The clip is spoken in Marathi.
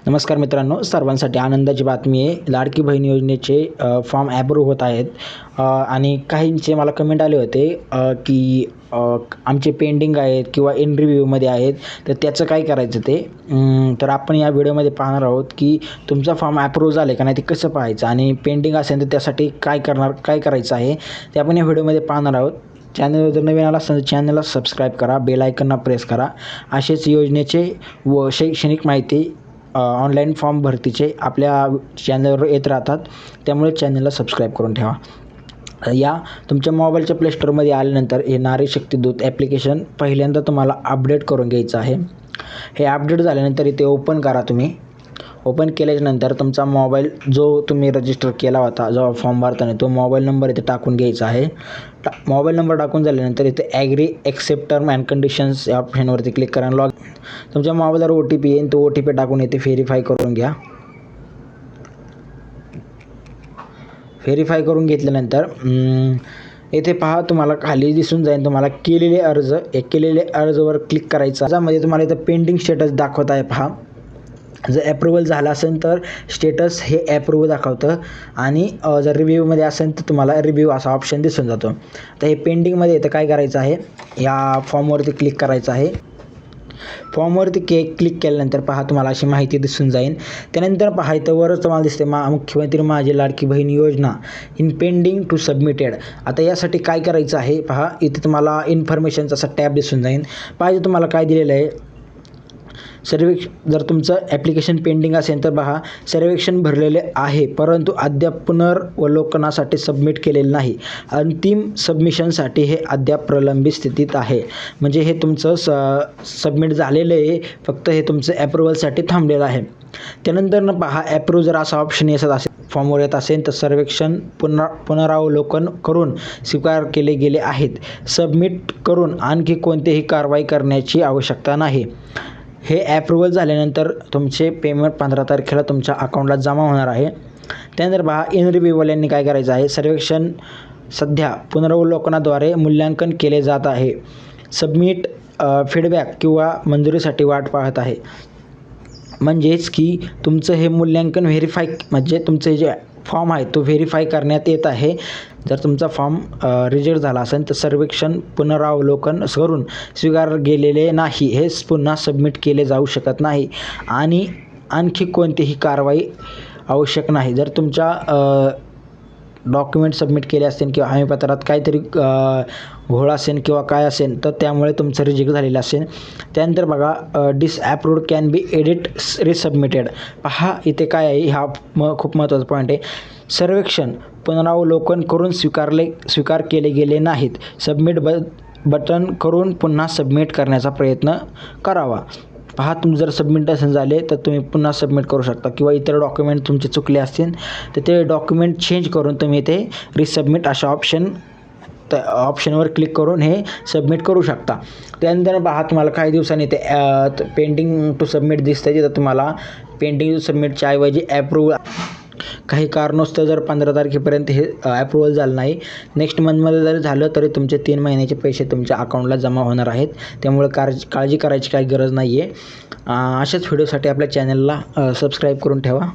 नमस्कार मित्रांनो, सर्वांसाठी आनंदाची बातमी आहे. लाडकी बहीण योजनेचे फॉर्म अप्रूव्ह होत आहेत आणि काहींचे मला कमेंट आले होते की आमचे पेंडिंग आहेत किंवा इन रिव्ह्यूमध्ये आहेत, तर त्याचं काय करायचं ते. तर आपण या व्हिडिओमध्ये पाहणार आहोत की तुमचा फॉर्म अप्रूव्ह झाला आहे का नाही ते कसं पाहायचं, आणि पेंडिंग असेल तर त्यासाठी काय करायचं आहे ते आपण या व्हिडिओमध्ये पाहणार आहोत. चॅनलवर जर नवीन आला असेल तर चॅनलला सबस्क्राईब करा, बेल आयकॉनला प्रेस करा. असेच योजनेचे व शैक्षणिक माहिती ऑनलाईन फॉर्म भरतीचे आपल्या चॅनलवर येत राहतात, त्यामुळे चॅनलला सबस्क्राईब करून ठेवा. या तुमच्या मोबाईलच्या प्ले स्टोअरमध्ये आल्यानंतर हे नारी शक्ती दूत ॲप्लिकेशन पहिल्यांदा तुम्हाला अपडेट करून घ्यायचं आहे. हे अपडेट झाल्यानंतर इथे ओपन करा. तुम्ही ओपन केल्याच्यानंतर तुमचा मोबाईल जो तुम्ही रजिस्टर केला होता जेव्हा फॉर्म भरताना, तो मोबाईल नंबर इथे टाकून घ्यायचा आहे. मोबाईल नंबर टाकून झाल्यानंतर इथे agree accept term and conditions या ऑप्शनवरती क्लिक करा. लॉग तुमच्या मोबाईलवर OTP येईल, तो OTP टाकून इथे व्हेरीफाय करून घ्या. व्हेरीफाय करून घेतल्यानंतर येथे पहा, तुम्हाला खाली दिसून जाईल तुम्हाला केलेले अर्ज. केलेले अर्जवर क्लिक करायचं. त्यामध्ये तुम्हाला इथं पेंडिंग स्टेटस दाखवत आहे. पहा, जर ॲप्रुव्हल झालं असेल तर स्टेटस हे ॲप्रूव्ह दाखवतं, आणि जर रिव्ह्यूमध्ये असेल तर तुम्हाला रिव्ह्यू असा ऑप्शन दिसून जातो. तर हे पेंडिंगमध्ये इथं काय करायचं आहे, या फॉर्मवरती क्लिक करायचं आहे. फॉर्मवरती क्लिक केल्यानंतर पहा, तुम्हाला अशी माहिती दिसून जाईल. त्यानंतर पहा, इथं वरच तुम्हाला दिसते मुख्यमंत्री माझी लाडकी बहीण योजना इन पेंडिंग टू सबमिटेड. आता यासाठी काय करायचं आहे पहा, इथे तुम्हाला इन्फॉर्मेशनचा असा टॅब दिसून जाईल. पाहिजे तुम्हाला काय दिलेलं आहे, जर तुमचं ॲप्लिकेशन पेंडिंग असेल तर पहा, सर्वेक्षण भरलेले आहे परंतु अद्याप पुनर्वलोकनासाठी सबमिट केलेलं नाही. अंतिम सबमिशनसाठी हे अद्याप प्रलंबित स्थितीत आहे. म्हणजे हे तुमचं सबमिट झालेलं आहे, फक्त हे तुमचं ॲप्रुव्हलसाठी थांबलेलं आहे. त्यानंतर पहा, ॲप्रूव्ह जर असा ऑप्शन येत असेल, फॉर्मवर येत असेल तर सर्वेक्षण पुनरावलोकन करून स्वीकार केले गेले आहेत. सबमिट करून आणखी कोणतीही कारवाई करण्याची आवश्यकता नाही. हे ॲप्रुव्हल झाल्यानंतर तुमचे पेमेंट 15 तारखेला तुमच्या अकाउंटला जमा होणार आहे. त्यानंतर पहा, इन रिव्ह्यूवाल्यांनी काय करायचं आहे, सर्वेक्षण सध्या पुनरावलोकनाद्वारे मूल्यांकन केले जात आहे. सबमिट फीडबॅक किंवा मंजुरीसाठी वाट पाहत आहे. म्हणजेच की तुमचं हे मूल्यांकन म्हणजे तुमचं जे फॉर्म आहे तो व्हेरीफाय करण्यात येत आहे. जर तुमचा फॉर्म रिजेक्ट झाला असेल तर सर्वेक्षण पुनरावलोकन करून स्वीकार गेलेले नाही, हे पुन्हा सबमिट केले जाऊ शकत नाही आणि आणखी कोणतीही कारवाई आवश्यक नाही. जर तुमच्या डॉक्युमेंट सबमिट केले असतील किंवा हमीपत्रात काहीतरी घोळ असेल किंवा काय असेल तर त्यामुळे तुमचं रिजेक्ट झालेलं असेल. त्यानंतर बघा, डिसअप्रूव्ड कॅन बी एडिट रिसबमिटेड. पहा, इथे काय आहे, हा खूप महत्त्वाचा पॉईंट आहे. सर्वेक्षण पुनरावलोकन करून स्वीकार केले गेले नाहीत. सबमिट बटन करून पुन्हा सबमिट करण्याचा प्रयत्न करावा. पहा, तुम्ही जर सबमिट असेल झाले तर तुम्ही पुन्हा सबमिट करू शकता, किंवा इतर डॉक्युमेंट तुमचे चुकले असतील तर ते डॉक्युमेंट चेंज करून तुम्ही ते रिसबमिट अशा ऑप्शनवर क्लिक करून हे सबमिट करू शकता. त्यानंतर पहा, तुम्हाला काही दिवसांनी ते पेंडिंग टू सबमिट दिसतं. तिथं तुम्हाला पेंडिंग टू सबमिटच्या ऐवजी ॲप्रूव्ह, काही कारणास्तव जर 15 तारखेपर्यंत हे ॲप्रूव्हल झालं नाही, नेक्स्ट मंथमध्ये जरी झालं तरी तुमचे 3 महिन्याचे पैसे तुमच्या अकाउंटला जमा होणार आहेत. त्यामुळे काळजी करायची काही गरज नाही आहे. अशाच व्हिडिओसाठी आपल्या चॅनलला सबस्क्राईब करून ठेवा.